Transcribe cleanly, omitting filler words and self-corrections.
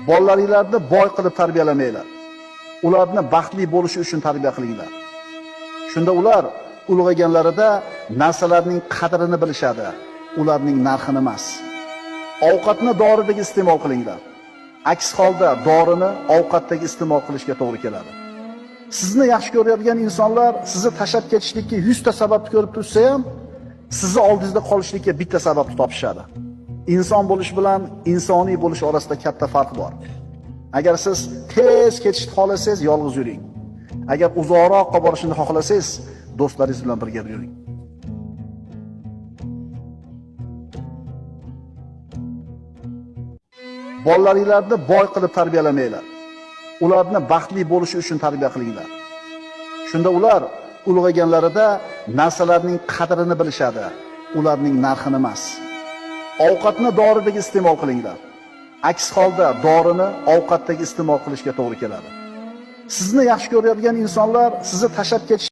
Bolalaringlarni boy qilib tarbiyalamanglar. Ularni baxtli bo'lishi uchun tarbiya qilinglar. Shunda ular ulg'ayganlarida narsalarning qadrini bilishadi, ularning narxini emas. Ovqatni doridek iste'mol qilinglar. Aks holda dorini ovqatdagi iste'mol qilishga to'g'ri keladi. Sizni yaxshi ko'radigan insonlar sizni tashlab ketishlikka 100 ta sababni ko'rib tursa ham, sizni oldingizda qolishlikka bitta sababni topishadi. Inson bo'lish bilan insoniy bo'lish orasida katta farq bor. Agar siz tez ketishni xohlasangiz, yolg'iz yuring. Agar uzoqroqqa borishni xohlasangiz, do'stlaringiz bilan birga yuring. Bolalaringlarni boy qilib tarbiyalamanglar. Ularni baxtli bo'lishi uchun tarbiya qilinglar. Shunda ular ulg'ayganlarida narsalarning qadrini bilishadi, ularning narxini emas. Ovqatni doridek iste'mol qilinglar. Aks holda dorini ovqatdagi iste'mol qilishga to'g'ri keladi. Sizni yaxshi ko'radigan insonlar sizni tashlab ketish